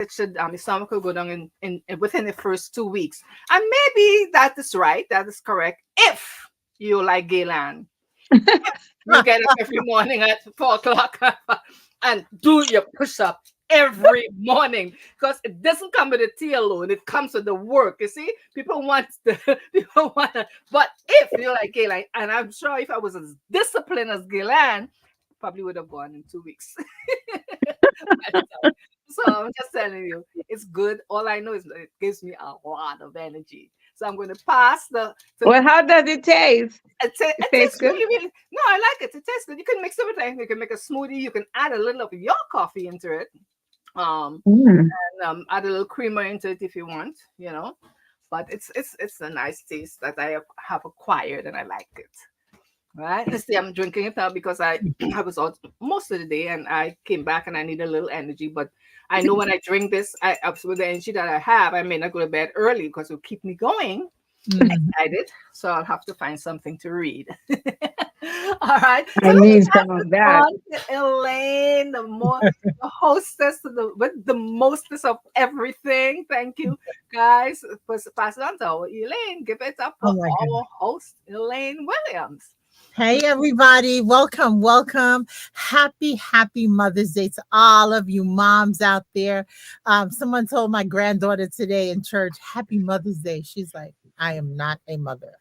it should the stomach will go down within the first 2 weeks. And maybe that is right, that is correct. If you like Galen, you get up every morning at 4 o'clock and do your push-up every morning, because it doesn't come with the tea alone, it comes with the work. You see, people want the people want to, but if you like Galen, and I'm sure if I was as disciplined as Galen, probably would have gone in 2 weeks. So I'm just telling you, it's good. All I know is that it gives me a lot of energy. So I'm going to pass the to Well, how does it taste? It it tastes tastes good. really, really. No, I like it. It tastes good. You can mix everything. You can make a smoothie. You can add a little of your coffee into it. Um, Mm. add a little creamer into it if you want. But it's a nice taste that have acquired, and I like it. Right. Let's see. I'm drinking it now because I I was out most of the day, and I came back and I need a little energy. But I know when I drink this, with the energy that I have, I may not go to bed early because it'll keep me going. Mhm. Excited. So I'll have to find something to read. All right. So I let me need pass some of it that. on to Elaine, the hostess, with the mostest of everything. Thank you, guys. Pass it on to our Elaine. Give it up Oh for my God. our host, Elaine Williams. Hey, everybody. Welcome, welcome. Happy Mother's Day to all of you moms out there. Someone told my granddaughter today in church, Happy Mother's Day. She's like, I am not a mother.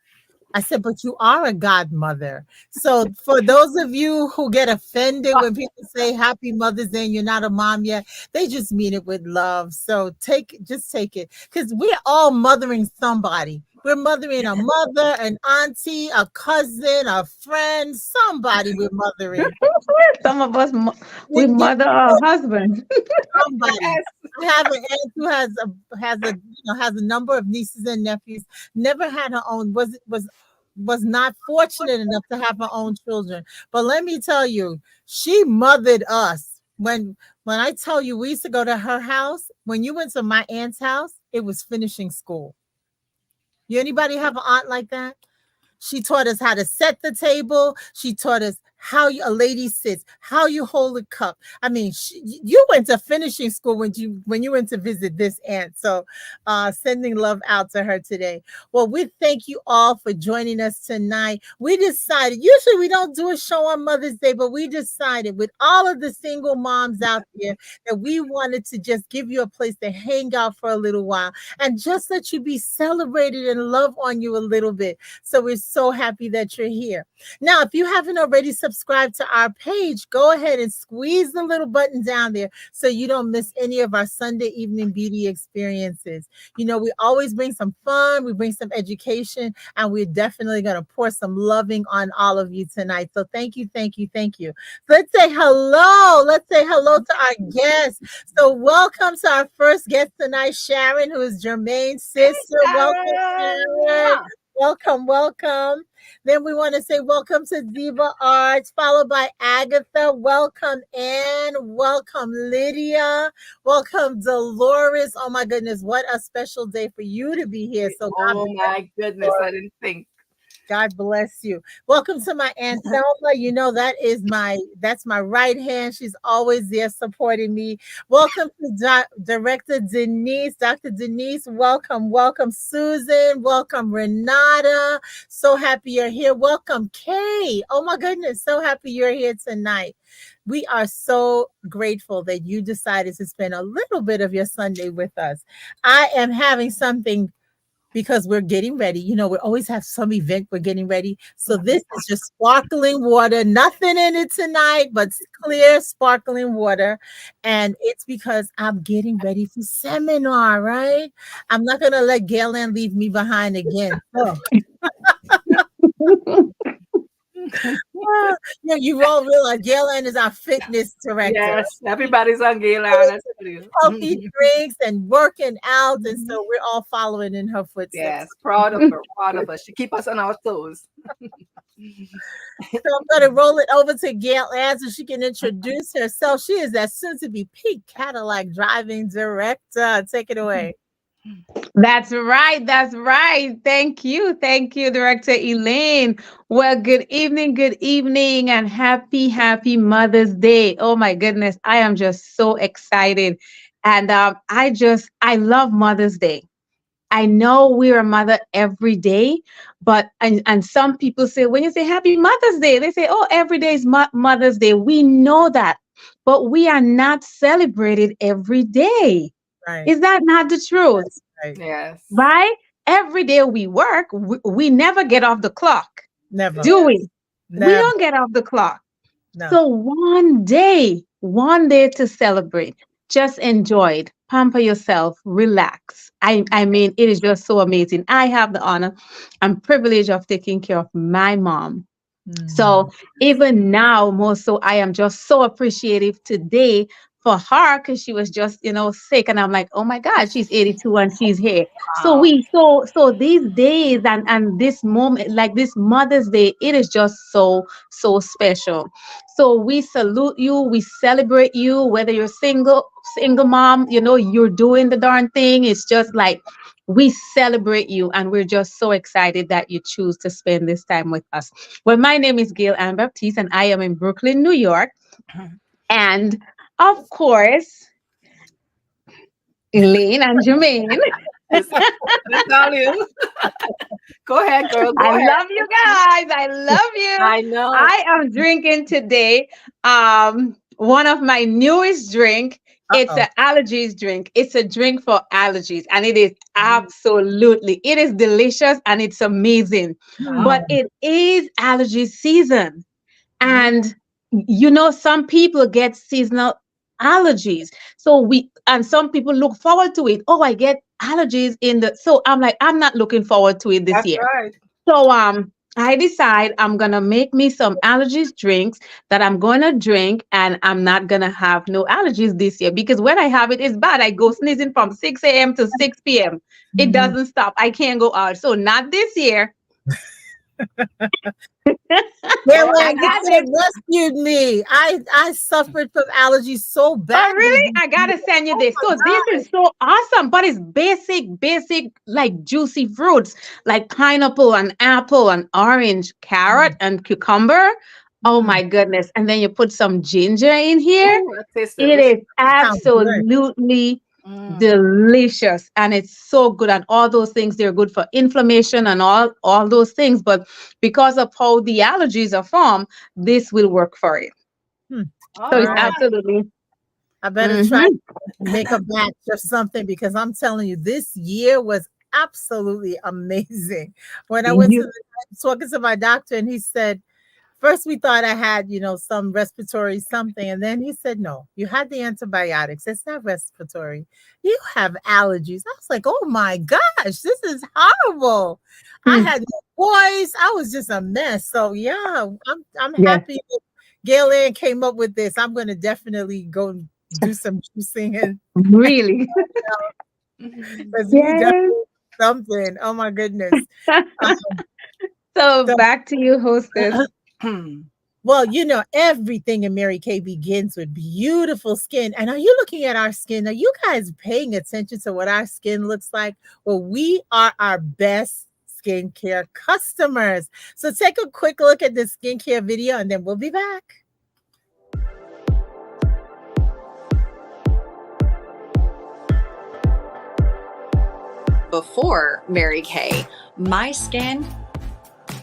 I said, but you are a godmother. So for those of you who get offended when people say Happy Mother's Day and you're not a mom yet, they just mean it with love. So just take it. Because we're all mothering somebody. We're mothering a mother, an auntie, a cousin, a friend, somebody we're mothering. Some of us, we You mother our husband. somebody. I have an aunt who has a number of nieces and nephews. Never had her own. Was not fortunate enough to have her own children. But let me tell you, she mothered us. When I tell you we used to go to her house, when you went to my aunt's house, it was finishing school. You anybody have an aunt like that? She taught us how to set the table. She taught us a lady sits, how you hold a cup. I mean, you went to finishing school when you went to visit this aunt. So, sending love out to her today. Well, we thank you all for joining us tonight. We decided, usually we don't do a show on Mother's Day, but we decided with all of the single moms out there that we wanted to just give you a place to hang out for a little while and just let you be celebrated and love on you a little bit. So we're so happy that you're here. Now, if you haven't already subscribed to our page, go ahead and squeeze the little button down there so you don't miss any of our Sunday evening beauty experiences. We always bring some fun, we bring some education, and we're definitely going to pour some loving on all of you tonight. So thank you, thank you, thank you. Let's say hello. Let's say hello to our guests. So welcome to our first guest tonight, Sharon, who is Jermaine's sister. Welcome, Sharon. Sharon. Welcome, welcome. Then we want to say welcome to Diva Arts, followed by Agatha. Welcome, Anne. Welcome, Lydia. Welcome, Dolores. Oh my goodness, what a special day for you to be here. So God Oh bless my goodness, you. I didn't think. God bless you. Welcome to my Aunt Thelma. That's my right hand. She's always there supporting me. Welcome to Director Denise. Dr. Denise, welcome. Welcome, Susan. Welcome, Renata. So happy you're here. Welcome, Kay. Oh my goodness. So happy you're here tonight. We are so grateful that you decided to spend a little bit of your Sunday with us. I am having something because we're getting ready. We always have some event we're getting ready. So this is just sparkling water, nothing in it tonight, but clear sparkling water. And it's because I'm getting ready for seminar, right? I'm not going to let Galen leave me behind again. So, you all realize Galen is our fitness director. Yes, everybody's on Galen. I tell you. Healthy drinks and working out. And so we're all following in her footsteps. Yes, proud of her, proud of her. She keep us on our toes. So I'm going to roll it over to Gail Ann so she can introduce herself. She is that soon-to-be Pete Cadillac driving director. Take it away. That's right. That's right. Thank you. Thank you, Director Elaine. Well, good evening, and happy Mother's Day. Oh my goodness. I am just so excited And I love Mother's Day. I know we're a mother every day, but and some people say, when you say Happy Mother's Day, they say, oh, every day is Mother's Day. We know that, but we are not celebrated every day. Right. Is that not the truth? Right. Yes. Right? Every day we work, we never get off the clock. Never. Do we? Never. We don't get off the clock. No. So one day to celebrate. Just enjoy it. Pamper yourself. Relax. I mean, it is just so amazing. I have the honor and privilege of taking care of my mom. So even now, more so, I am just so appreciative today for her, because she was just, sick. And I'm like, oh my God, she's 82 and she's here. Wow. So these days and this moment, like this Mother's Day, it is just so special. So we salute you, we celebrate you, whether you're single mom, you're doing the darn thing. It's just like, we celebrate you, and we're just so excited that you choose to spend this time with us. Well, my name is Gail Ann Baptiste, and I am in Brooklyn, New York. And of course, Elaine and Jermaine. Go ahead, girl. Go I ahead. love you guys. I love you. I know. I am drinking today one of my newest drink. It's an allergies drink. It's a drink for allergies, and it is it is delicious and it's amazing. But it is allergy season, and some people get seasonal allergies. So some people look forward to it. Oh, I get allergies so I'm like, I'm not looking forward to it this year. Right. So I decide I'm gonna make me some allergies drinks that I'm gonna drink, and I'm not gonna have no allergies this year, because when I have it, it's bad. I go sneezing from 6 a.m. to 6 p.m. It doesn't stop. I can't go out. So not this year. It rescued me. I suffered from allergies so bad. Oh, really? I gotta send you this. So this is so awesome, but it's basic, like juicy fruits, like pineapple and apple and orange, carrot and cucumber. Oh my goodness. And then you put some ginger in here. It is absolutely delicious, and it's so good, and all those things, they're good for inflammation and all those things, but because of how the allergies are formed, this will work for it. It's absolutely, I better try to make a batch of something, because I'm telling you, this year was absolutely amazing. When I went talking to my doctor, and he said, first we thought I had, some respiratory something. And then he said, no, you had the antibiotics. It's not respiratory. You have allergies. I was like, oh my gosh, this is horrible. I had no voice. I was just a mess. So yeah, I'm happy that Gail Ann came up with this. I'm going to definitely go do some juicing. And really? Something. Oh my goodness. So back to you, hostess. Well, everything in Mary Kay begins with beautiful skin. And are you looking at our skin? Are you guys paying attention to what our skin looks like? Well, we are our best skincare customers. So take a quick look at this skincare video, and then we'll be back. Before Mary Kay, my skin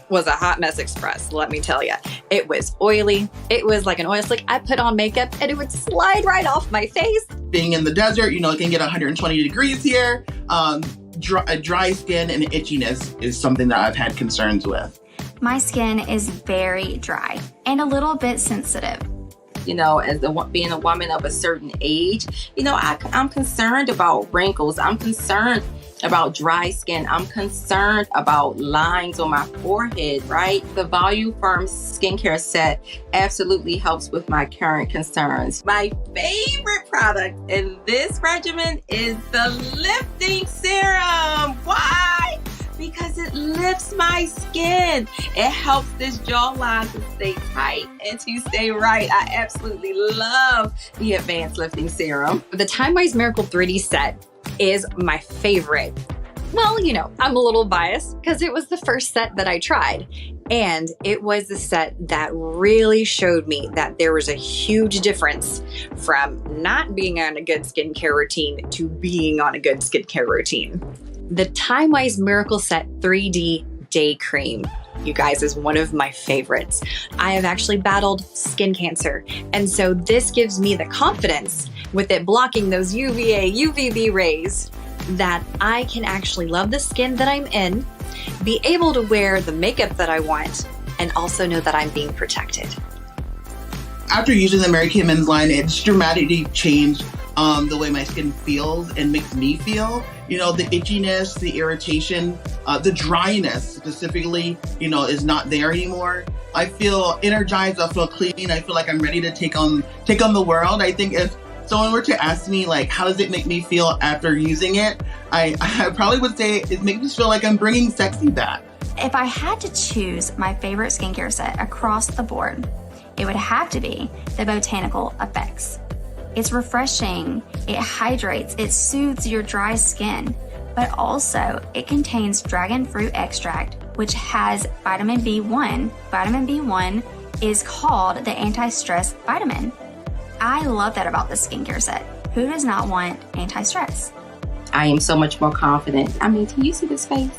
was a hot mess express, let me tell you. It was oily. It was like an oil slick. I put on makeup and it would slide right off my face. Being in the desert, it can get 120 degrees here. Dry skin and itchiness is something that I've had concerns with. My skin is very dry and a little bit sensitive. As being a woman of a certain age, I'm concerned about wrinkles. I'm concerned about dry skin. I'm concerned about lines on my forehead, right? The Volume Firm skincare set absolutely helps with my current concerns. My favorite product in this regimen is the lifting serum. Why? Because it lifts my skin. It helps this jawline to stay tight and to stay right. I absolutely love the Advanced Lifting Serum. The Time Wise Miracle 3D set is my favorite Well, I'm a little biased because it was the first set that I tried. And it was the set that really showed me that there was a huge difference from not being on a good skincare routine to being on a good skincare routine. The TimeWise Miracle Set 3D Day Cream, you guys, is one of my favorites. I have actually battled skin cancer. And so this gives me the confidence with it blocking those UVA, UVB rays that I can actually love the skin that I'm in, be able to wear the makeup that I want, and also know that I'm being protected. After using the Mary Kay men's line, it's dramatically changed the way my skin feels and makes me feel. The itchiness, the irritation, the dryness specifically, is not there anymore. I feel energized, I feel clean, I feel like I'm ready to take on the world. I think if someone were to ask me, like, how does it make me feel after using it, I probably would say it makes me feel like I'm bringing sexy back. If I had to choose my favorite skincare set across the board, it would have to be the Botanical Effects. It's refreshing, it hydrates, it soothes your dry skin, but also it contains dragon fruit extract, which has vitamin B1. Vitamin B1 is called the anti-stress vitamin. I love that about this skincare set. Who does not want anti-stress? I am so much more confident. I mean, can you see this face?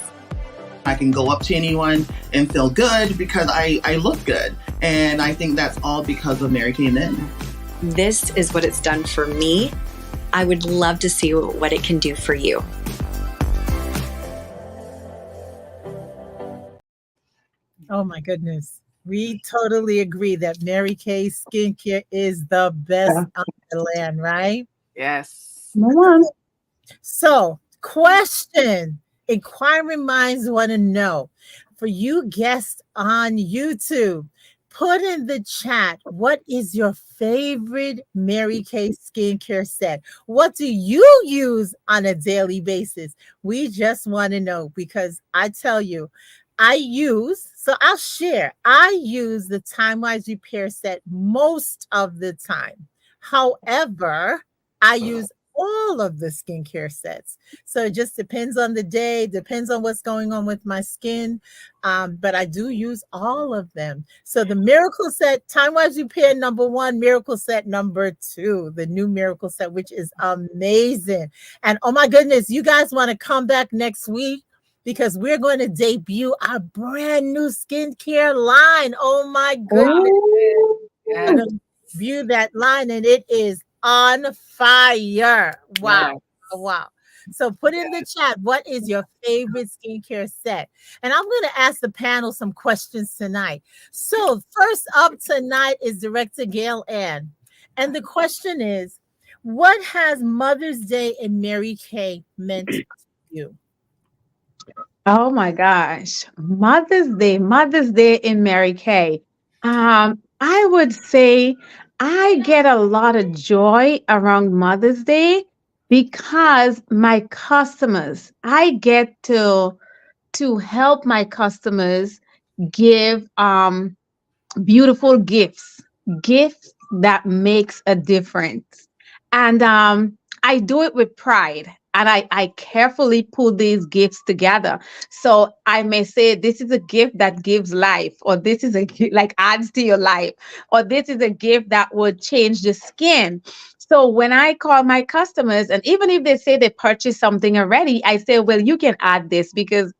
I can go up to anyone and feel good because I look good. And I think that's all because of Mary Kay Men. This is what it's done for me. I would love to see what it can do for you. Oh my goodness. We totally agree that Mary Kay skincare is the best on the land, right? Yes. So, question. Inquiring minds want to know. For you guests on YouTube, put in the chat, what is your favorite Mary Kay skincare set? What do you use on a daily basis? We just want to know, because I tell you, I'll share. I use the TimeWise Repair Set most of the time. However, I use all of the skincare sets. So it just depends on the day, depends on what's going on with my skin. But I do use all of them. So the Miracle Set, TimeWise Repair #1, Miracle Set #2, the new Miracle Set, which is amazing. And oh my goodness, you guys want to come back next week, because we're going to debut our brand new skincare line. Oh my goodness. We're going to view that line and it is on fire. Wow. Wow. So put in the chat, what is your favorite skincare set? And I'm going to ask the panel some questions tonight. So first up tonight is Director Gail Ann. And the question is, what has Mother's Day in Mary Kay meant to you? Oh my gosh. Mother's Day in Mary Kay. I would say I get a lot of joy around Mother's Day because my customers, I get to help my customers give beautiful gifts that makes a difference. And I do it with pride. And I carefully put these gifts together. So I may say, this is a gift that gives life, or this is a gift like adds to your life, or this is a gift that would change the skin. So when I call my customers, and even if they say they purchased something already, I say, well, you can add this because,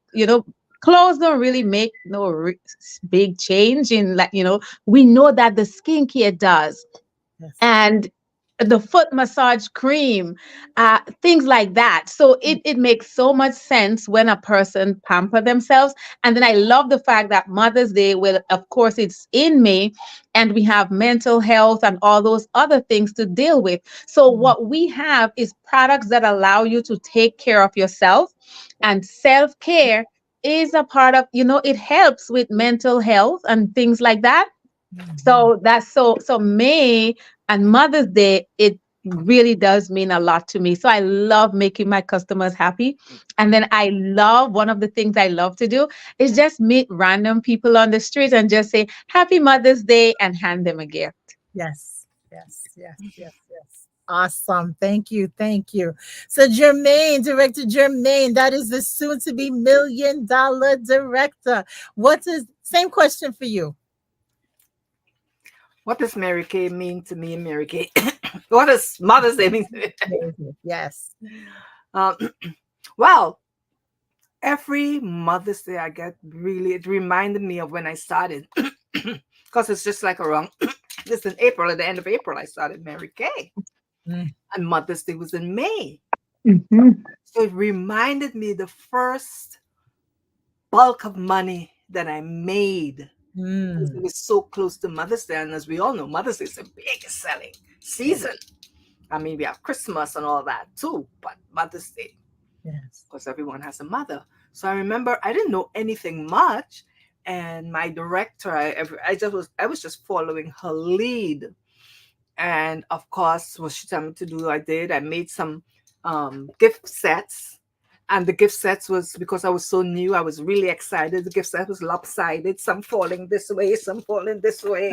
clothes don't really make no big change in, like, we know that the skincare does. Yes. And the foot massage cream, things like that. So it makes so much sense when a person pamper themselves. And then I love the fact that Mother's Day, well, of course, it's in May, and we have mental health and all those other things to deal with. So what we have is products that allow you to take care of yourself, and self-care is a part of, it helps with mental health and things like that. So that's so May and Mother's Day, it really does mean a lot to me. So I love making my customers happy. And then one of the things I love to do is just meet random people on the street and just say, Happy Mother's Day, and hand them a gift. Yes. awesome. Thank you. Thank you. So Jermaine, Director Jermaine, that is the soon to be $1 million director. What is, same question for you. What does Mary Kay mean to me, Mary Kay? What does Mother's Day mean to me? Yes. Well, every Mother's Day I get, really, it reminded me of when I started. Because it's just like around this in April, at the end of April, I started Mary Kay. And Mother's Day was in May. So it reminded me the first bulk of money that I made. It was so close to Mother's Day. And as we all know, Mother's Day is the biggest selling season. I mean, we have Christmas and all that too, but Mother's Day, yes, because everyone has a mother. So I remember I didn't know anything much. And my director, I was just following her lead. And of course, what she told me to do, I did. I made some gift sets. And the gift sets was, because I was so new, I was really excited. The gift set was lopsided, some falling this way, some falling this way.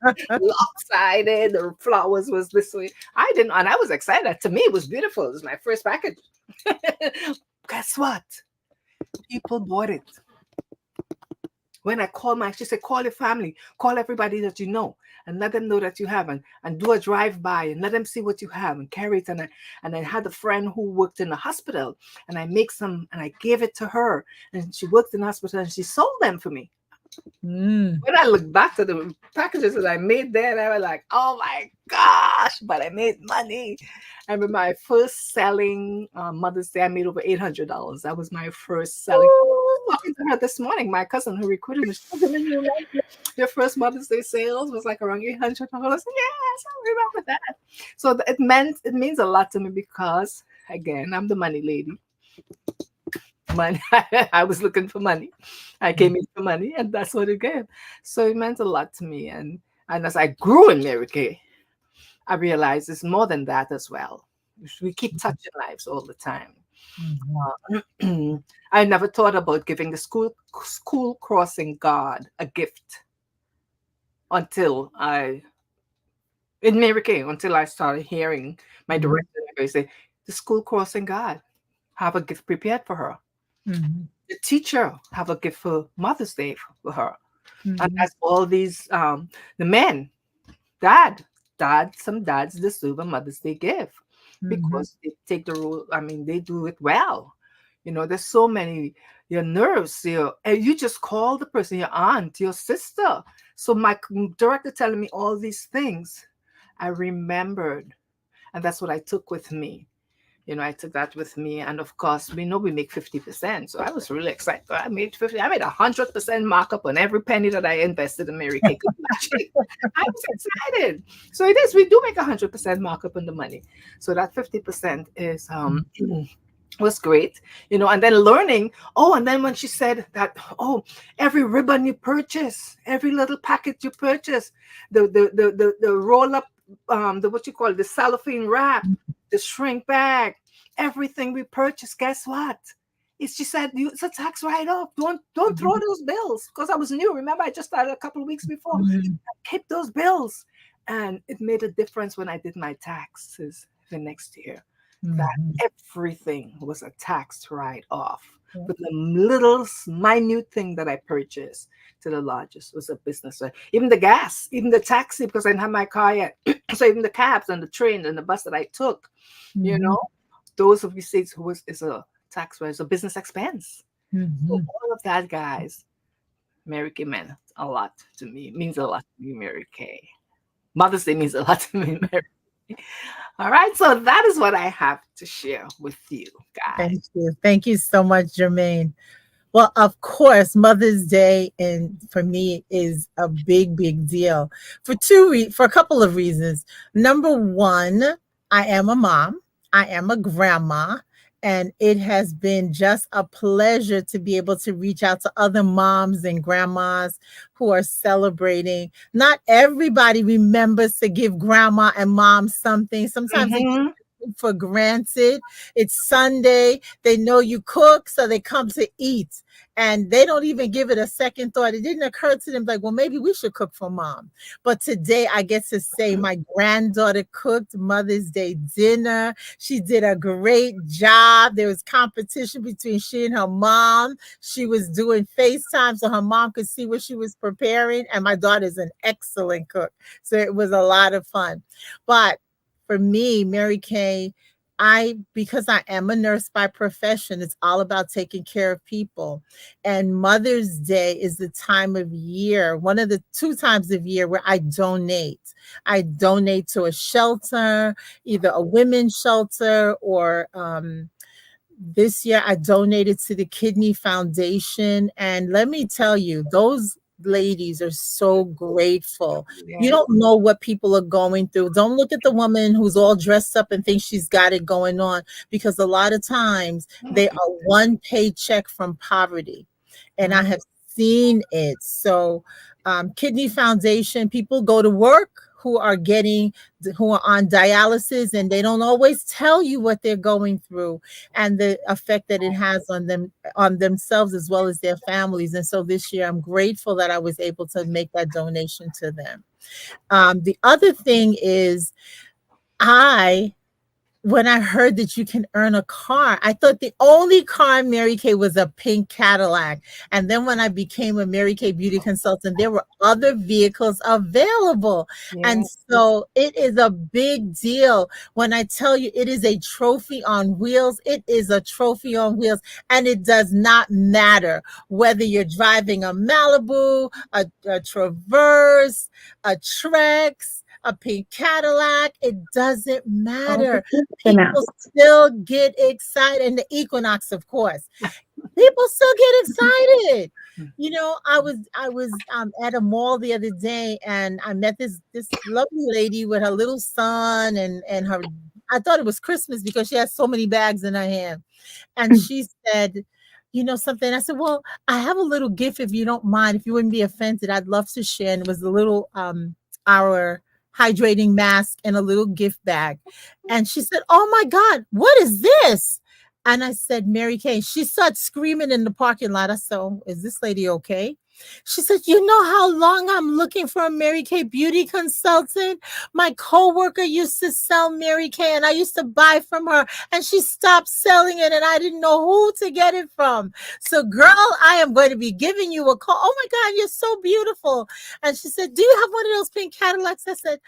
Lopsided, the flowers was this way. And I was excited. To me, it was beautiful. It was my first package. Guess what? People bought it. When I called she said, call your family, call everybody that you know, and let them know that you have, and do a drive-by and let them see what you have and carry it. And I had a friend who worked in the hospital, and I make some and I gave it to her, and she worked in the hospital and she sold them for me. When I look back to the packages that I made there, I was like, oh my gosh, but I made money. I remember my first selling Mother's Day, I made over $800. That was my first selling. I was talking to her this morning, my cousin who recruited me. She said, your first Mother's Day sales was like around $800. I said, yes, I remember that. So it means a lot to me because, again, I'm the money lady. Money. I was looking for money. I came in for money, and that's what it gave. So it meant a lot to me. And as I grew in Mary Kay, I realized it's more than that as well. We keep touching lives all the time. I never thought about giving the school crossing guard a gift until in Mary Kay, until I started hearing my director say, the school crossing guard have a gift prepared for her. The teacher have a gift for Mother's Day for her. And that's all these the men, some dads deserve a Mother's Day gift because they take the role. I mean, they do it well. You know, there's so many, your nerves, and you just call the person, your aunt, your sister. So my director telling me all these things, I remembered, and that's what I took with me. You know, I took that with me. And of course, we know we make 50%. So I was really excited. I made 100% markup on every penny that I invested in Mary Kay. I was excited. So it is, we do make 100% markup on the money. So that 50% is was great, you know, and then learning. And then when she said that, every ribbon you purchase, every little packet you purchase, the roll up, the cellophane wrap, the shrink bag, everything we purchase, guess what? She said, it's a tax write-off. Don't throw those bills. Because I was new. Remember, I just started a couple of weeks before. I kept those bills. And it made a difference when I did my taxes the next year. That everything was a tax write-off. But the little minute thing that I purchased to the largest was a business. Even the gas, even the taxi, because I didn't have my car yet. So even the cabs and the train and the bus that I took, you know, those of you states is a tax write, it's a business expense. So all of that, guys, Mary Kay meant a lot to me. It means a lot to me, Mary Kay. Mother's Day means a lot to me, Mary Kay. All right, so that is what I have to share with you guys. Thank you. Thank you so much, Jermaine. Well, of course, Mother's Day for me is a big, big deal for a couple of reasons. Number one, I am a mom. I am a grandma. And it has been just a pleasure to be able to reach out to other moms and grandmas who are celebrating. Not everybody remembers to give grandma and mom something. Sometimes for granted. It's Sunday. They know you cook, so they come to eat. And they don't even give it a second thought. It didn't occur to them like, well, maybe we should cook for mom. But today I get to say my granddaughter cooked Mother's Day dinner. She did a great job. There was competition between she and her mom. She was doing FaceTime so her mom could see what she was preparing. And my daughter's an excellent cook. So it was a lot of fun. But for me, Mary Kay, because I am a nurse by profession, it's all about taking care of people. And Mother's Day is the time of year, one of the 2 times of year where I donate. I donate to a shelter, either a women's shelter or this year I donated to the Kidney Foundation. And let me tell you, those ladies are so grateful. Yeah. You don't know what people are going through. Don't look at the woman who's all dressed up and thinks she's got it going on, because a lot of times they are one paycheck from poverty. And I have seen it. So Kidney Foundation, people go to work who are on dialysis, and they don't always tell you what they're going through and the effect that it has on them, on themselves, as well as their families. And so this year I'm grateful that I was able to make that donation to them. The other thing is, when I heard that you can earn a car, I thought the only car in Mary Kay was a pink Cadillac. And then when I became a Mary Kay beauty consultant, there were other vehicles available. Yeah. And so it is a big deal. When I tell you it is a trophy on wheels, it is a trophy on wheels. And it does not matter whether you're driving a Malibu, a Traverse, a Trex, a pink Cadillac, it doesn't matter. People still get excited. And the Equinox, of course. People still get excited. You know, I was at a mall the other day, and I met this lovely lady with her little son and her, I thought it was Christmas because she has so many bags in her hand. And she said, you know something? I said, well, I have a little gift if you don't mind, if you wouldn't be offended, I'd love to share. And it was a little our hydrating mask and a little gift bag. And she said, oh my God, what is this? And I said, Mary Kay. She started screaming in the parking lot. I said, oh, is this lady okay? She said, you know how long I'm looking for a Mary Kay beauty consultant? My coworker used to sell Mary Kay, and I used to buy from her, and she stopped selling it, and I didn't know who to get it from. So, girl, I am going to be giving you a call. Oh my God, you're so beautiful. And she said, do you have one of those pink Cadillacs? I said,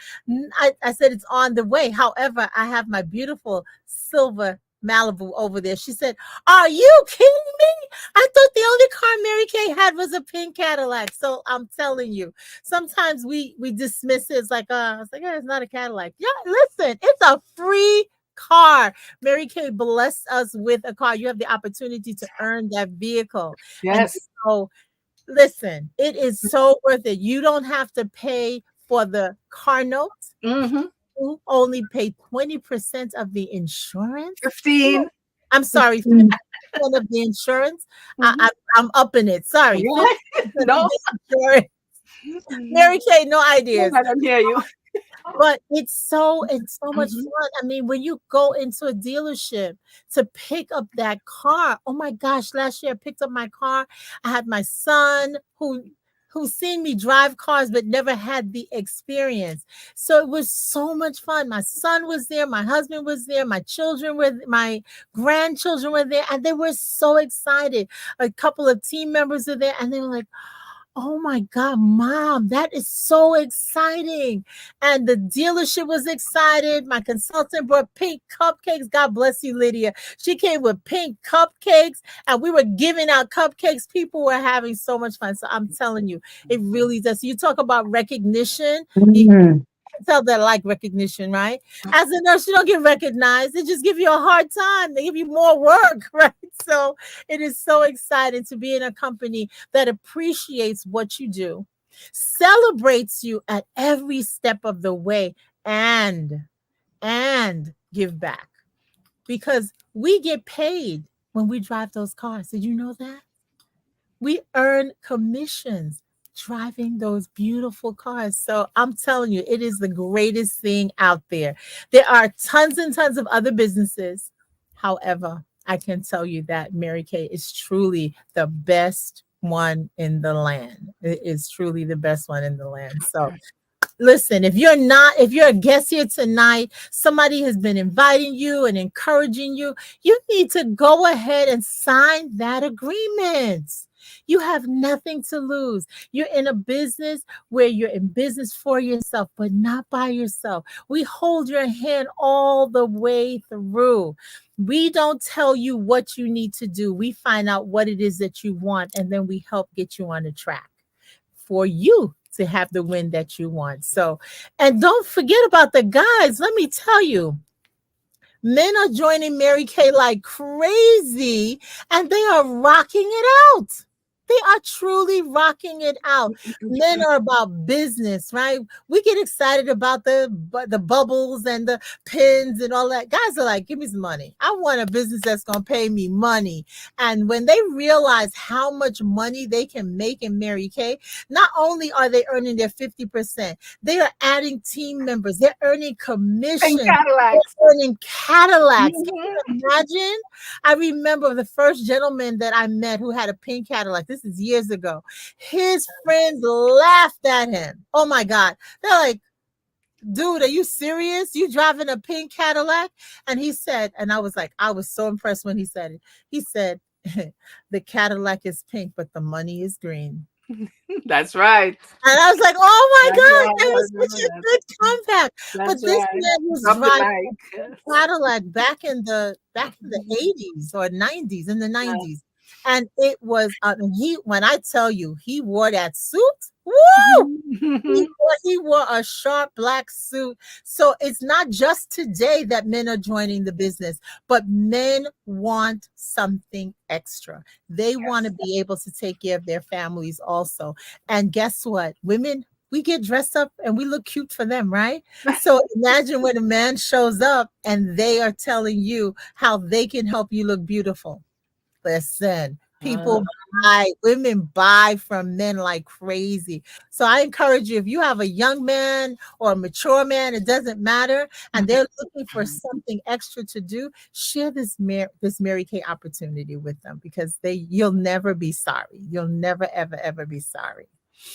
I said, it's on the way. However, I have my beautiful silver Malibu over there. She said, are you kidding me? I thought the only car Mary Kay had was a pink Cadillac. So I'm telling you, sometimes we dismiss it. It's like, it's not a Cadillac. Yeah, listen, it's a free car. Mary Kay blessed us with a car. You have the opportunity to earn that vehicle. Yes. And so listen, it is so worth it. You don't have to pay for the car note. Mm-hmm. You only pay 20% of the insurance. 15. I'm sorry, 50% of the insurance. Mm-hmm. I'm upping it. Sorry. No. Mary Kay, no ideas. I don't hear you. But it's so much fun. I mean, when you go into a dealership to pick up that car, oh my gosh, last year I picked up my car. I had my son who's seen me drive cars but never had the experience. So it was so much fun. My son was there, my husband was there, my grandchildren were there, and they were so excited. A couple of team members were there, and they were like, oh my God, Mom, that is so exciting. And the dealership was excited. My consultant brought pink cupcakes. God bless you, Lydia. She came with pink cupcakes, and we were giving out cupcakes. People were having so much fun. So I'm telling you, it really does. You talk about recognition. Mm-hmm. Tell that I like recognition, right? As a nurse, you don't get recognized. They just give you a hard time. They give you more work, right? So it is so exciting to be in a company that appreciates what you do, celebrates you at every step of the way, and give back. Because we get paid when we drive those cars. Did you know that? We earn commissions driving those beautiful cars. So I'm telling you, it is the greatest thing out there. There are tons and tons of other businesses. However, I can tell you that Mary Kay is truly the best one in the land. It is truly the best one in the land. So listen, if you're a guest here tonight, somebody has been inviting you and encouraging you, you need to go ahead and sign that agreement. You have nothing to lose. You're in a business where you're in business for yourself, but not by yourself. We hold your hand all the way through. We don't tell you what you need to do. We find out what it is that you want, and then we help get you on the track for you to have the win that you want. So, and don't forget about the guys. Let me tell you, men are joining Mary Kay like crazy, and they are rocking it out. They are truly rocking it out. Men are about business, right? We get excited about the bubbles and the pins and all that. Guys are like, give me some money. I want a business that's going to pay me money. And when they realize how much money they can make in Mary Kay, not only are they earning their 50%, they are adding team members. They're earning commission. Cadillacs. They're earning Cadillacs. Can you imagine? I remember the first gentleman that I met who had a pink Cadillac. This is years ago. His friends laughed at him. Oh my God. They're like, dude, are you serious? You driving a pink Cadillac? And he said, and I was like, I was so impressed when he said it. He said, the Cadillac is pink, but the money is green. That's right. And I was like, oh my That's God, right. that was such a good comeback. But this man was Drop the driving mic. a Cadillac back in the 80s or 90s, in the 90s. And it was when I tell you he wore that suit, woo! He wore a sharp black suit. So it's not just today that men are joining the business, but men want something extra. They want to be able to take care of their families also. And guess what? Women, we get dressed up and we look cute for them, right? So imagine when a man shows up and they are telling you how they can help you look beautiful. Listen, women buy from men like crazy. So I encourage you, if you have a young man or a mature man, it doesn't matter, and they're looking for something extra to do, share this Mary Kay opportunity with them, because you'll never be sorry. You'll never, ever, ever be sorry.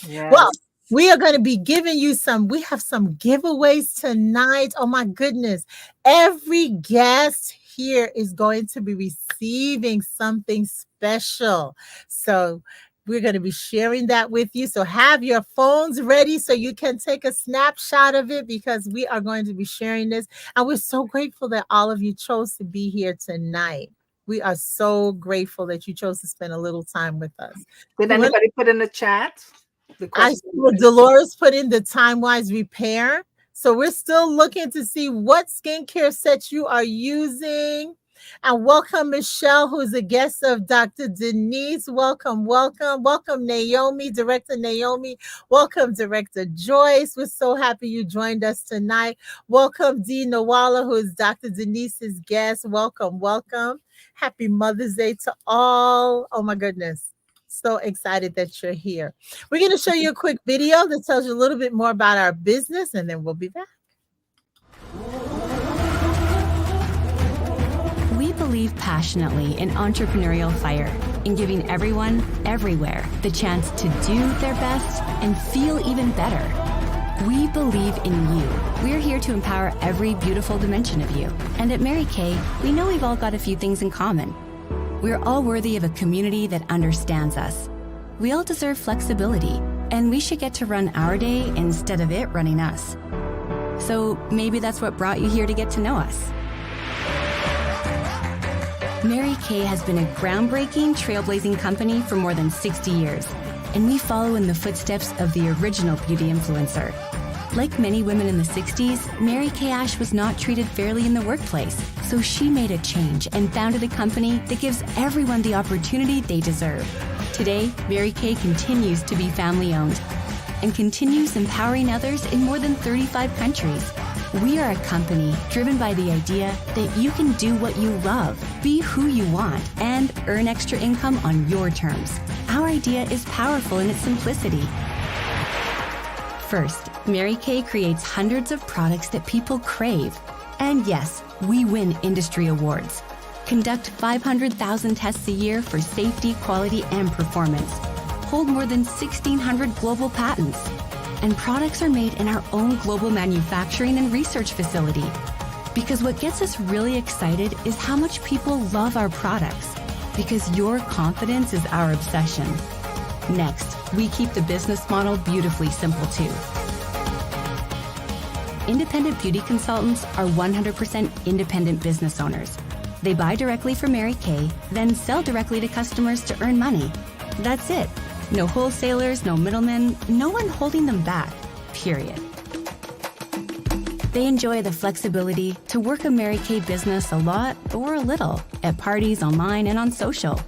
Yes. Well, we are going to be giving you we have some giveaways tonight. Oh my goodness. Every guest here is going to be receiving something special. So we're going to be sharing that with you. So have your phones ready so you can take a snapshot of it, because we are going to be sharing this. And we're so grateful that all of you chose to be here tonight. We are so grateful that you chose to spend a little time with us. Did anybody put in the chat? I saw Dolores put in the Time-Wise Repair. So we're still looking to see what skincare sets you are using. And welcome Michelle, who's a guest of Dr. Denise. Welcome, welcome. Welcome Naomi, Director Naomi. Welcome Director Joyce. We're so happy you joined us tonight. Welcome Dee Nawala, who is Dr. Denise's guest. Welcome, welcome. Happy Mother's Day to all. Oh my goodness. So excited that you're here. We're going to show you a quick video that tells you a little bit more about our business, and then we'll be back. We believe passionately in entrepreneurial fire, in giving everyone, everywhere, the chance to do their best and feel even better. We believe in you. We're here to empower every beautiful dimension of you. And at Mary Kay, we know we've all got a few things in common. We're all worthy of a community that understands us. We all deserve flexibility, and we should get to run our day instead of it running us. So maybe that's what brought you here to get to know us. Mary Kay has been a groundbreaking, trailblazing company for more than 60 years, and we follow in the footsteps of the original beauty influencer. Like many women in the 60s, Mary Kay Ash was not treated fairly in the workplace, so she made a change and founded a company that gives everyone the opportunity they deserve. Today, Mary Kay continues to be family-owned and continues empowering others in more than 35 countries. We are a company driven by the idea that you can do what you love, be who you want, and earn extra income on your terms. Our idea is powerful in its simplicity. First, Mary Kay creates hundreds of products that people crave. And yes, we win industry awards. Conduct 500,000 tests a year for safety, quality, and performance. Hold more than 1,600 global patents. And products are made in our own global manufacturing and research facility. Because what gets us really excited is how much people love our products. Because your confidence is our obsession. Next, we keep the business model beautifully simple too. Independent beauty consultants are 100% independent business owners. They buy directly from Mary Kay, then sell directly to customers to earn money. That's it. No wholesalers, no middlemen, no one holding them back, period. They enjoy the flexibility to work a Mary Kay business a lot or a little at parties, online, and on social,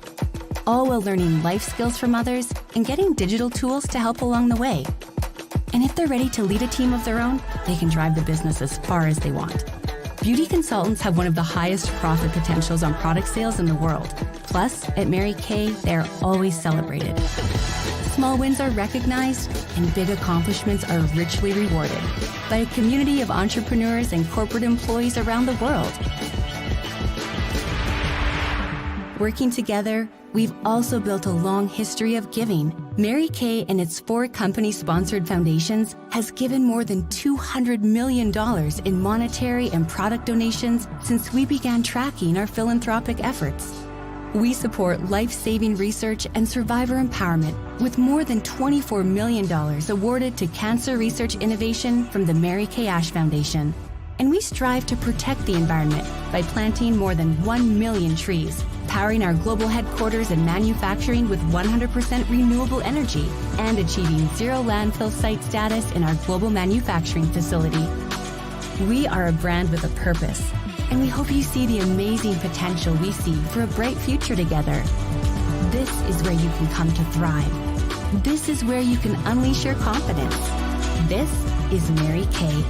all while learning life skills from others and getting digital tools to help along the way. And if they're ready to lead a team of their own, they can drive the business as far as they want. Beauty consultants have one of the highest profit potentials on product sales in the world. Plus, at Mary Kay, they are always celebrated. Small wins are recognized, and big accomplishments are richly rewarded by a community of entrepreneurs and corporate employees around the world. Working together, we've also built a long history of giving. Mary Kay and its 4 company-sponsored foundations has given more than $200 million in monetary and product donations since we began tracking our philanthropic efforts. We support life-saving research and survivor empowerment with more than $24 million awarded to cancer research innovation from the Mary Kay Ash Foundation. And we strive to protect the environment by planting more than 1 million trees, powering our global headquarters and manufacturing with 100% renewable energy, and achieving zero landfill site status in our global manufacturing facility. We are a brand with a purpose, and we hope you see the amazing potential we see for a bright future together. This is where you can come to thrive. This is where you can unleash your confidence. This is Mary Kay,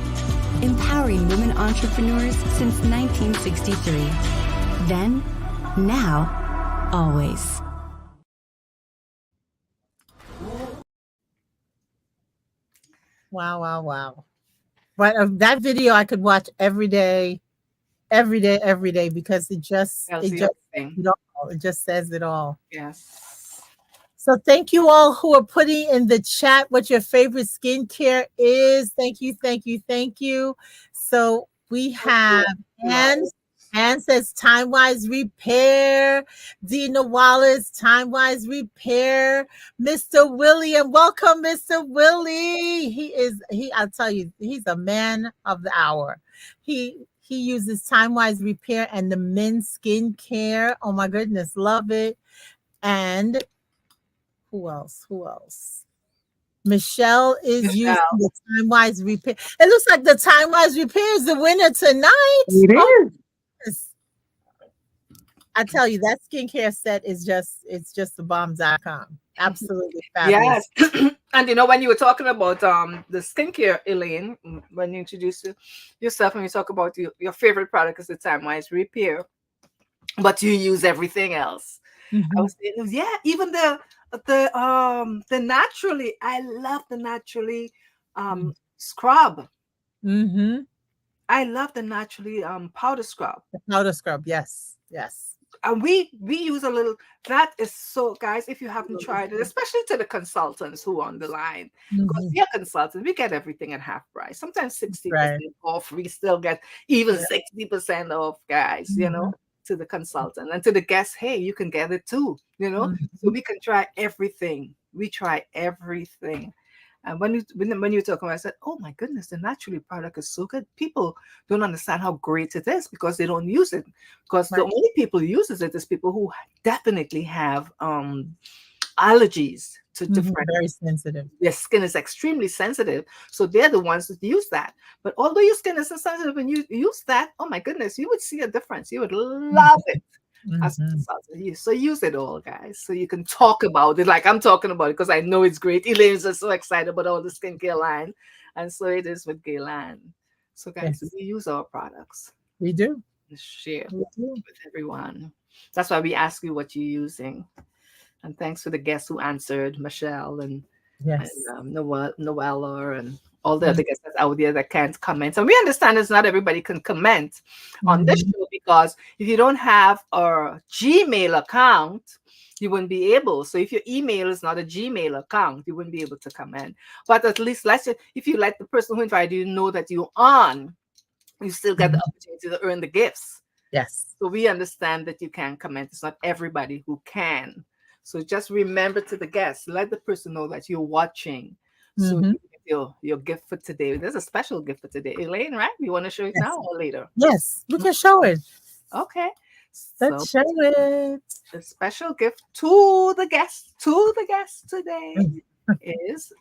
empowering women entrepreneurs since 1963. Then, now, always. Wow, wow, wow. But that video I could watch every day because it just says it all. Yes. So thank you all who are putting in the chat what your favorite skincare is. Thank you. So we have Anne says Time Wise Repair. Dina Wallace, Time Wise Repair. Mr. William, welcome, Mr. Willie. I'll tell you, he's a man of the hour. He uses Time Wise Repair and the men's skincare. Oh my goodness, love it. And who else? Michelle is using the Time Wise Repair. It looks like the Time Wise Repair is the winner tonight. It is. I tell you, that skincare set is just the bomb.com. Absolutely fabulous. Yes. And when you were talking about the skincare, Elaine, when you introduced yourself and you talk about your favorite product is the Time Wise Repair, but you use everything else. I was saying, even the naturally, I love the naturally scrub. I love the naturally powder scrub. The powder scrub, yes. And we use a little. That is so, guys, if you haven't tried it, especially to the consultants who are on the line, because we are consultants, we get everything at half price. Sometimes 60% off. We still get even 60% off, guys. To the consultant and to the guest, hey, you can get it too. So we can try everything. We try everything. And when you talk about it, I said, oh my goodness, the naturally product is so good. People don't understand how great it is because they don't use it. Because the only people who uses it is people who definitely have allergies to different. Very sensitive. Their skin is extremely sensitive. So they're the ones that use that. But although your skin is sensitive and you use that, oh my goodness, you would see a difference. You would love it. As a consultant. So use it all, guys. So you can talk about it like I'm talking about it because I know it's great. Elaine is so excited about all the skincare line. And so it is with Gaylan. So guys, we use our products. We do. Share with everyone. That's why we ask you what you're using. And thanks for the guests who answered, Michelle and Noella and all the other guests that's out there that can't comment. And we understand it's not everybody can comment on this show, because if you don't have a Gmail account, you wouldn't be able. So if your email is not a Gmail account, you wouldn't be able to comment. But at least if you let the person who invited you know that you're on, you still get the opportunity to earn the gifts. Yes. So we understand that you can comment. It's not everybody who can. So just remember to the guests, let the person know that you're watching. So your gift for today. There's a special gift for today. Elaine, right? You want to show it now or later? Yes, we can show it. Okay. Let's show it. The special gift to the guests today is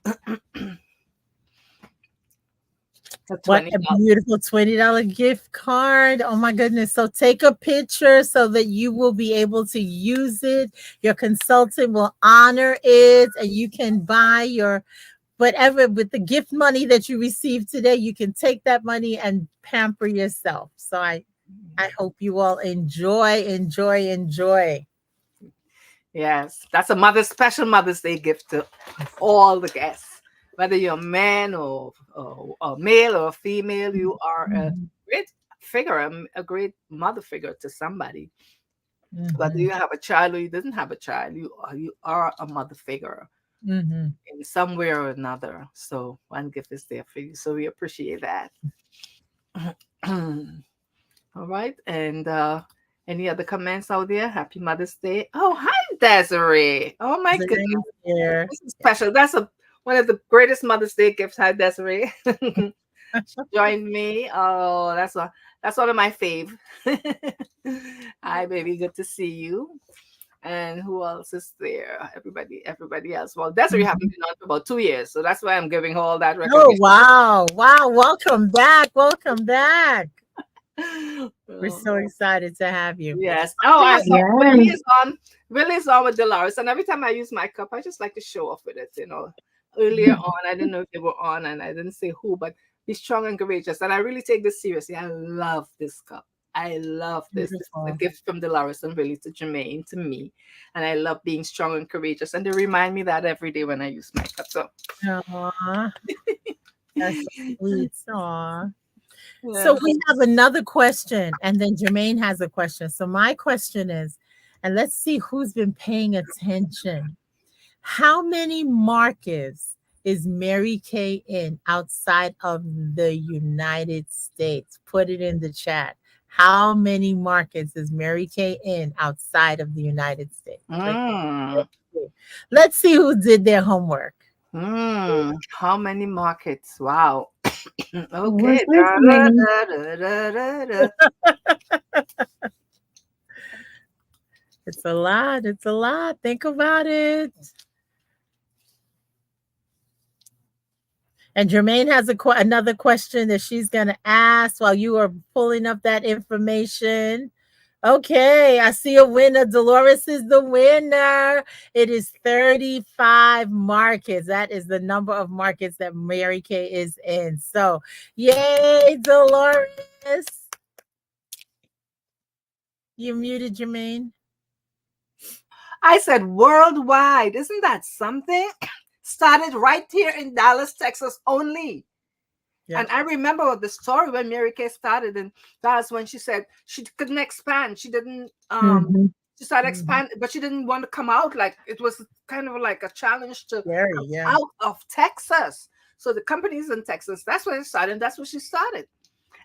what a beautiful $20 gift card. Oh my goodness. So take a picture so that you will be able to use it. Your consultant will honor it, and you can buy your whatever with the gift money that you received today. You can take that money and pamper yourself. So I hope you all enjoy. Yes, that's a special Mother's Day gift to all the guests. Whether you're a man or a male or a female, you are a great figure, a great mother figure to somebody. Whether you have a child or you didn't have a child, you are a mother figure in some way or another. So one gift is there for you. So we appreciate that. All right. And any other comments out there? Happy Mother's Day. Oh, hi, Desiree. Oh, my goodness. This is special. That's one of the greatest Mother's Day gifts. Hi, Desiree. Join me. Oh, that's one of my fave. Hi, baby. Good to see you. And who else is there? Everybody else. Well, Desiree hasn't been on for about 2 years, so that's why I'm giving her all that recognition. Oh, wow. Welcome back. We're so excited to have you. Yes. Oh, Willie's on with Dolores, and every time I use my cup, I just like to show off with it. Earlier on, I didn't know if they were on, and I didn't say who, but be strong and courageous. And I really take this seriously. I love this cup. I love this. This is a gift from Dolores and really to Jermaine, to me. And I love being strong and courageous. And they remind me that every day when I use my cup. So, that's so sweet. Aww. Yeah. So we have another question, and then Jermaine has a question. So my question is, and let's see who's been paying attention. How many markets is Mary Kay in outside of the United States? Put it in the chat. How many markets is Mary Kay in outside of the United States? Let's see who did their homework. How many markets? Wow. Okay. It's a lot. Think about it. And Jermaine has another question that she's going to ask while you are pulling up that information. Okay, I see a winner. Dolores is the winner. It is 35 markets. That is the number of markets that Mary Kay is in. So, yay, Dolores. You muted, Jermaine. I said worldwide. Isn't that something? Started right here in Dallas, Texas only. Yeah. And I remember the story when Mary Kay started in Dallas, when she said she couldn't expand. She didn't she started expanding, but she didn't want to come out. Like it was kind of like a challenge to come out of Texas. So the companies in Texas, that's where it started, and that's where she started.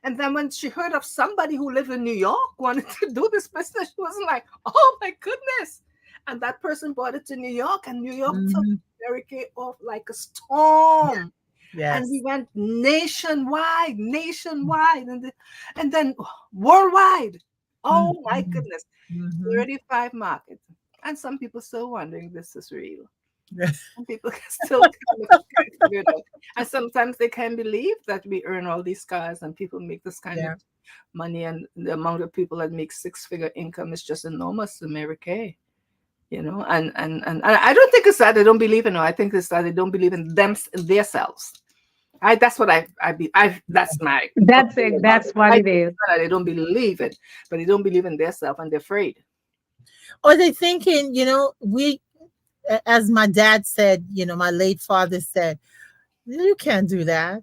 And then when she heard of somebody who lived in New York wanted to do this business, she was like, oh my goodness. And that person brought it to New York, and New York took Mary Kay off like a storm. Yes. And we went nationwide, and then worldwide. Oh my goodness. 35 markets. And some people still wondering if this is real. Some people still can't figure it out. And sometimes they can't believe that we earn all these cars and people make this kind of money. And the amount of people that make 6-figure income is just enormous to Mary Kay. And I don't think it's that they don't believe in her. I think it's that they don't believe in themselves. That's what that's my. That's it. That's what it is. They don't believe it, but they don't believe in themselves and they're afraid. Or they're thinking, as my dad said, my late father said, you can't do that.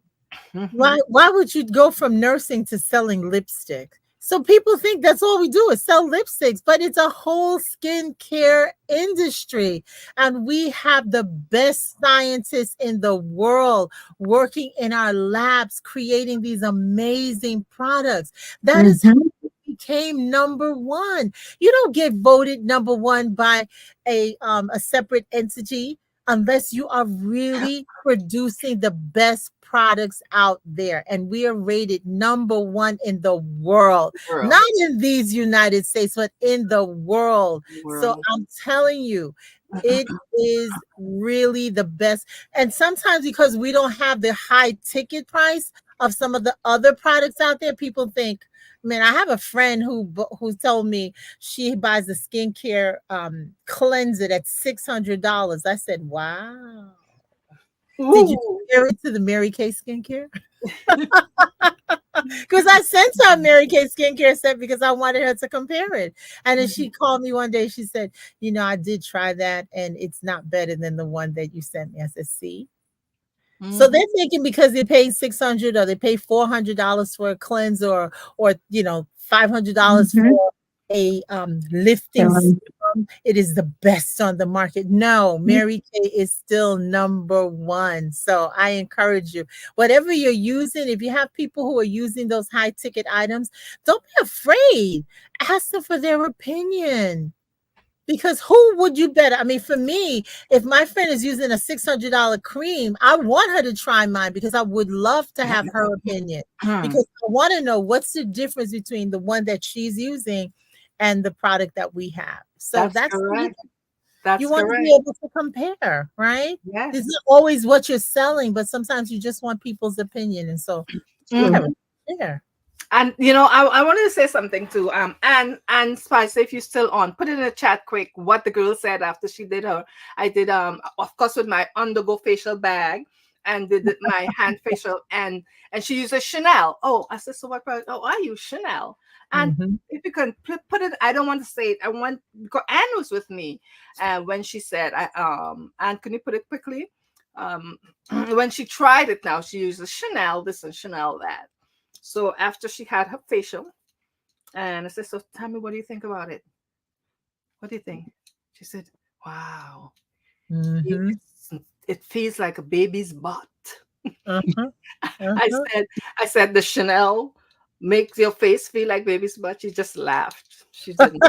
Why would you go from nursing to selling lipstick? So people think that's all we do is sell lipsticks, but it's a whole skincare industry. And we have the best scientists in the world working in our labs, creating these amazing products. That is how we became number one. You don't get voted number one by a separate entity unless you are really producing the best products out there. And we are rated number one in the world, not in these United States, but in the world. So I'm telling you, it is really the best. And sometimes because we don't have the high ticket price of some of the other products out there, people think, man, I have a friend who told me she buys a skincare cleanser at $600. I said, wow. Ooh. Did you compare it to the Mary Kay skincare? Because I sent her a Mary Kay skincare set because I wanted her to compare it. And then she called me one day. She said, you know, I did try that and it's not better than the one that you sent me. I said, see? So they're thinking because they pay $600 or they pay $400 for a cleanser or you know, $500 for a lifting serum, it is the best on the market. No, Mary Kay is still number one. So I encourage you, whatever you're using, if you have people who are using those high ticket items, don't be afraid. Ask them for their opinion. Because who would you better? I mean, for me, if my friend is using a $600 cream, I want her to try mine because I would love to have her opinion. Because I want to know what's the difference between the one that she's using and the product that we have. So that's correct. You want to be able to compare, right? Yes. It's not always what you're selling, but sometimes you just want people's opinion. And so yeah. And you know, I wanted to say something too. And Spice, if you're still on, put in the chat quick what the girl said after she did her. I did of course with my Undergo facial bag and did my hand facial and she used a Chanel. Oh, I said, so what product? Oh, I use Chanel. And if you can put it, I don't want to say it. I want because Anne was with me, and when she said, Anne, can you put it quickly? When she tried it now, she used a Chanel this and Chanel that. So after she had her facial, and I said, so tell me, what do you think about it? What do you think? She said, wow, it feels like a baby's butt. I said, the Chanel makes your face feel like baby's butt. She just laughed. She didn't.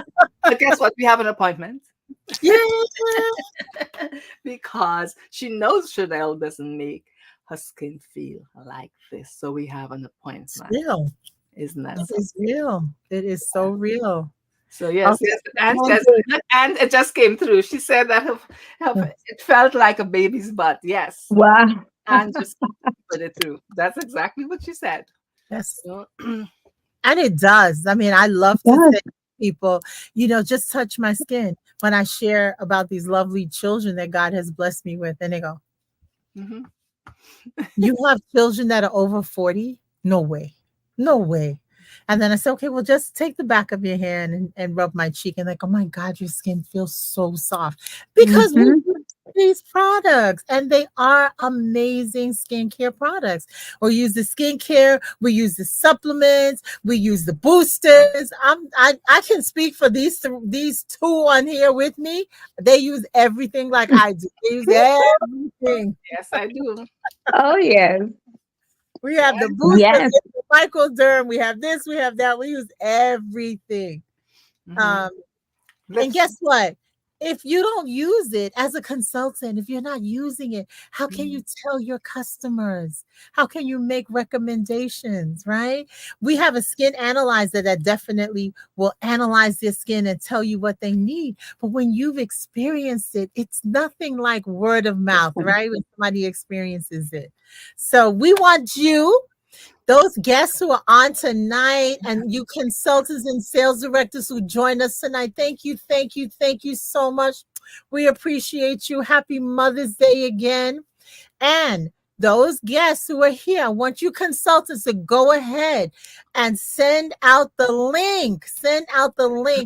But guess what? We have an appointment. Yeah. Because she knows Chanel doesn't make her skin feel like this. So we have an appointment. It's real. Isn't that it is real? It is so real. So yes, and it just came through. She said that it felt like a baby's butt. Yes. Wow. And just put it through. That's exactly what she said. Yes. So, and it does. I mean, I love to say to people, you know, just touch my skin when I share about these lovely children that God has blessed me with. And they go, you have children that are over 40? No way. No way. And then I said, okay, well, just take the back of your hand and rub my cheek. And like, oh my God, your skin feels so soft. Because we use these products and they are amazing skincare products. We use the skincare, we use the supplements, we use the boosters. I can speak for these two on here with me. They use everything like I do. They use everything. Yes, I do. Oh, yes. We have the booster, the microderm, we have this, we have that. We use everything. And guess what? If you don't use it as a consultant, if you're not using it, how can you tell your customers? How can you make recommendations, right? We have a skin analyzer that definitely will analyze their skin and tell you what they need. But when you've experienced it, it's nothing like word of mouth, right? When somebody experiences it. So we want you, those guests who are on tonight, and you consultants and sales directors who joined us tonight, thank you so much. We appreciate you. Happy Mother's Day again. And those guests who are here, I want you consultants to go ahead and send out the link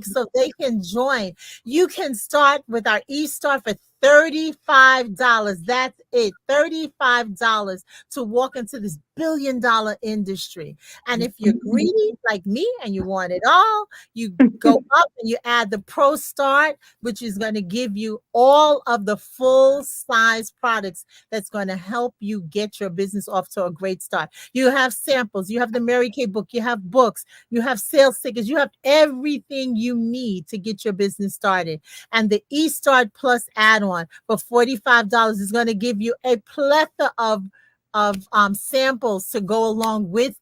so they can join. You can start with our eStart for $35. That's it. $35 to walk into this billion-dollar industry. And if you're greedy like me and you want it all, you go up and you add the Pro Start, which is going to give you all of the full size products that's going to help you get your business off to a great start. You have samples, you have the Mary Kay book, you have books, you have sales tickets, you have everything you need to get your business started. And the eStart Plus add-on for $45 is going to give you a plethora of samples to go along with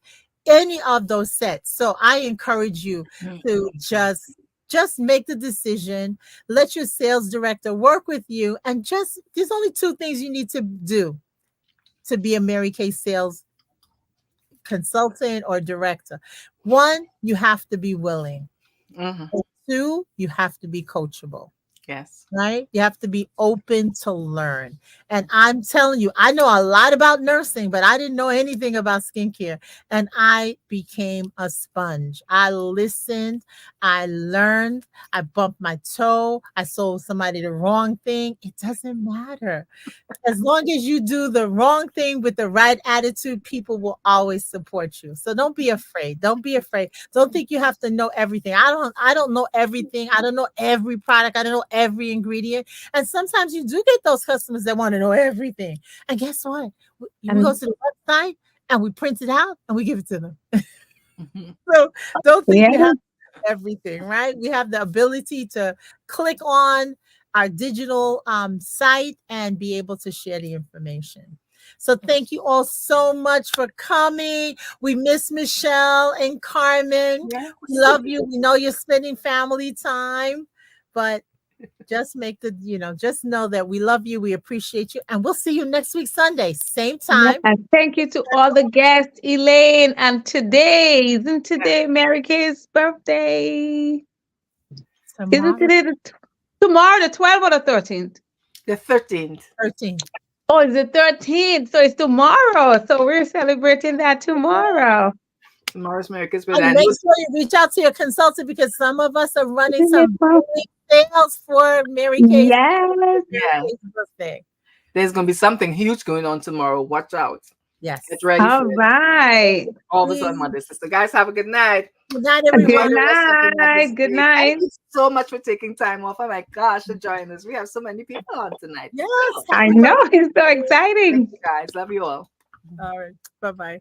any of those sets. So I encourage you to just make the decision, let your sales director work with you, and there's only 2 things you need to do to be a Mary Kay sales consultant or director. 1, you have to be willing. 2, you have to be coachable. Yes. Right? You have to be open to learn. And I'm telling you, I know a lot about nursing, but I didn't know anything about skincare. And I became a sponge. I listened, I learned, I bumped my toe, I sold somebody the wrong thing. It doesn't matter. As long as you do the wrong thing with the right attitude, people will always support you. So don't be afraid. Don't be afraid. Don't think you have to know everything. I don't know everything. I don't know every product. I don't know every ingredient. And sometimes you do get those customers that want to know everything. And guess what? You go to the website and we print it out and we give it to them. So don't think you have everything, right? We have the ability to click on our digital site and be able to share the information. So thank you all so much for coming. We miss Michelle and Carmen. Yes. We love you. We know you're spending family time, but just just know that we love you. We appreciate you. And we'll see you next week, Sunday, same time. And thank you to all the guests, Elaine. And isn't today Mary Kay's birthday? Isn't today tomorrow, the 12th or the 13th? The 13th. 13th. Oh, it's the 13th. So it's tomorrow. So we're celebrating that tomorrow. Tomorrow's Mary Kay's birthday. And make sure you reach out to your consultant because some of us are running some big sales for Mary Kay's birthday. There's going to be something huge going on tomorrow. Watch out. Yes. Get ready. All right. All of us on Monday, sister. Guys, have a good night. Good night, everyone. Good night. Good night. Thank you so much for taking time off. Oh my gosh, to join us. We have so many people on tonight. Yes. I know. It's so exciting. Thank you guys. Love you all. All right. Bye-bye.